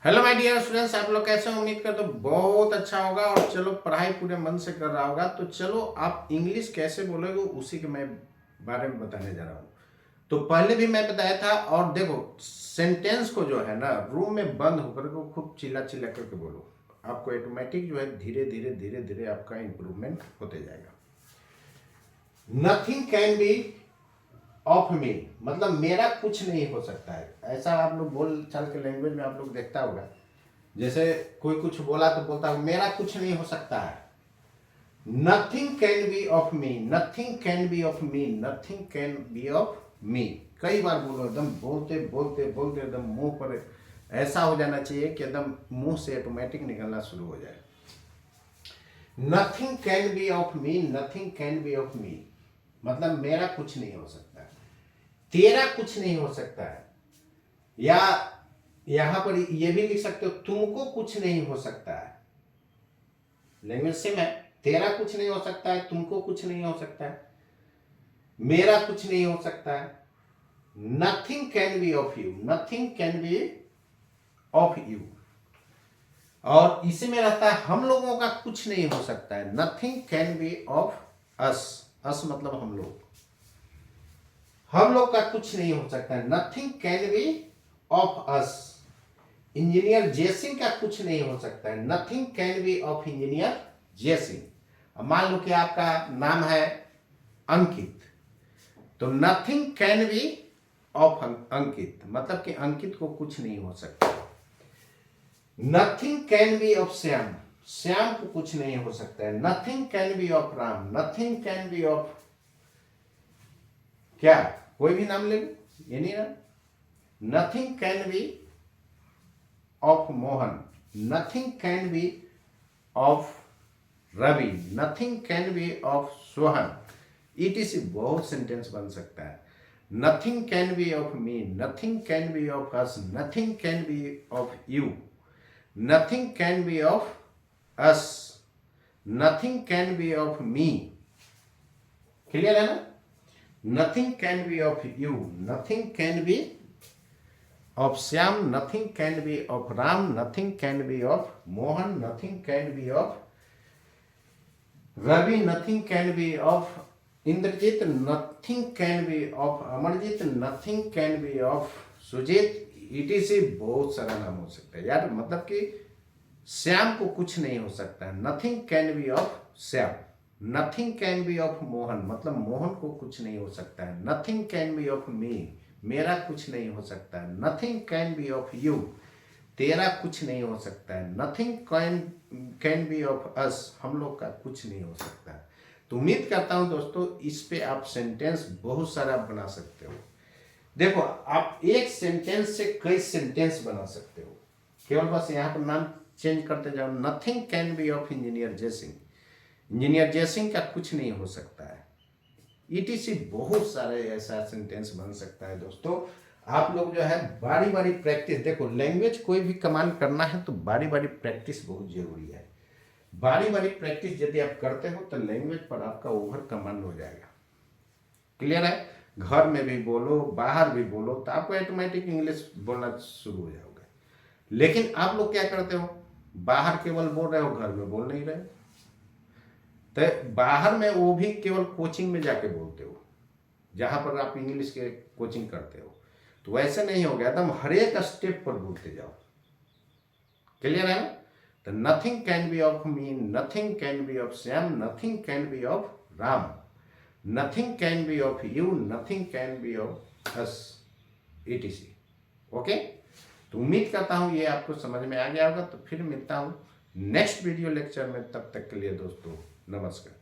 Hello my dear students, आप लोग कैसे हो? उम्मीद कर तो बहुत अच्छा होगा और चलो पढ़ाई पूरे मन से कर रहा होगा। तो चलो आप इंग्लिश कैसे बोलोगे उसी के मैं बारे में बताने जा रहा हूँ। तो पहले भी मैं बताया था। और देखो, सेंटेंस को जो है ना रूम में बंद होकर के खूब चिल्ला चिल्ला करके बोलो। आपको ऑटोमेटिक जो है धीरे धीरे धीरे धीरे आपका इंप्रूवमेंट होते जाएगा। नथिंग कैन बी ऑफ मी, मतलब मेरा कुछ नहीं हो सकता है। ऐसा आप लोग बोल चाल के लैंग्वेज में आप लोग देखता होगा। जैसे कोई कुछ बोला तो बोलता है मेरा कुछ नहीं हो सकता है। Nothing can be of me, nothing can be of me, nothing can be of मी। कई बार बोलो, एकदम बोलते बोलते बोलते एकदम मुंह पर ऐसा हो जाना चाहिए कि एकदम मुंह से ऑटोमेटिक निकलना शुरू हो जाए। Nothing can be of me, nothing can be of मी, मतलब मेरा कुछ नहीं हो सकता है, तेरा कुछ नहीं हो सकता है। या यहां पर ये भी लिख सकते हो, तुमको कुछ नहीं हो सकता है। लैंग्वेज सेम है। तेरा कुछ नहीं हो सकता है, तुमको कुछ नहीं हो सकता है, मेरा कुछ नहीं हो सकता है। Nothing can be of you, nothing can be of you. और इसी में रहता है हम लोगों का कुछ नहीं हो सकता है। Nothing can be of us, us मतलब हम लोग, हम लोग का कुछ नहीं हो सकता है। Nothing can be of us. Engineer Jesing का कुछ नहीं हो सकता है। Nothing can be of engineer Jesing. अब मान लो कि आपका नाम है अंकित, तो nothing can be of Ankit, मतलब कि अंकित को कुछ नहीं हो सकता। Nothing can be of Shyam, Shyam को कुछ नहीं हो सकता है। Nothing can be of Ram, nothing can be of, क्या कोई भी नाम ले लो, ये नहीं ना। Nothing can be of Mohan, nothing can be of Ravi, nothing can be of Sohan. ETC बहुत सेंटेंस बन सकता है। Nothing can be of me, nothing can be of us, nothing can be of you, nothing can be of us, nothing can be of me. Clear है ना? Nothing can be of you, nothing can be of Shyam, nothing can be of Ram, nothing can be of Mohan, nothing can be of Ravi, nothing can be of Indrajit, nothing can be of Amarjit, nothing can be of Sujit। etc बहुत सारा नाम हो सकता है यार। मतलब कि श्याम को कुछ नहीं हो सकता है। Nothing can be of Shyam. Nothing can be of Mohan, मतलब मोहन को कुछ नहीं हो सकता है। नथिंग कैन बी ऑफ मी, मेरा कुछ नहीं हो सकता है। Nothing can be of you, तेरा कुछ नहीं हो सकता है। नथिंग कैन बी ऑफ अस, हम लोग का कुछ नहीं हो सकता है। तो उम्मीद करता हूं दोस्तों इस पे आप सेंटेंस बहुत सारा बना सकते हो। देखो, आप एक सेंटेंस से कई सेंटेंस बना सकते हो, केवल बस यहाँ पर नाम चेंज करते जाओ। Nothing can be of engineer Jaisingh, engineer Jaisingh का कुछ नहीं हो सकता है। ईटीसी बहुत सारे ऐसा सेंटेंस बन सकता है दोस्तों। आप लोग जो है बारी बारी प्रैक्टिस, देखो लैंग्वेज कोई भी कमांड करना है तो बारी बारी प्रैक्टिस बहुत जरूरी है। बारी बारी प्रैक्टिस यदि आप करते हो तो लैंग्वेज पर आपका ओवर कमांड हो जाएगा। क्लियर है? घर में भी बोलो, बाहर भी बोलो, तो आपको ऑटोमेटिक इंग्लिश बोलना शुरू हो जाओगे। लेकिन आप लोग क्या करते हो, बाहर केवल बोल रहे हो, घर में बोल नहीं रहे। तो बाहर में वो भी केवल कोचिंग में जाके बोलते हो, जहां पर आप इंग्लिश के कोचिंग करते हो। तो वैसे नहीं हो गया, एकदम हर एक स्टेप पर बोलते जाओ। क्लियर है ना? तो nothing can be of me, nothing can be of Shyam, nothing can be of Ram, nothing can be of you, nothing can be of us, etc। Okay, तो उम्मीद करता हूं ये आपको समझ में आ गया होगा। तो फिर मिलता हूं नेक्स्ट वीडियो लेक्चर में, तब तक के लिए दोस्तों नमस्कार।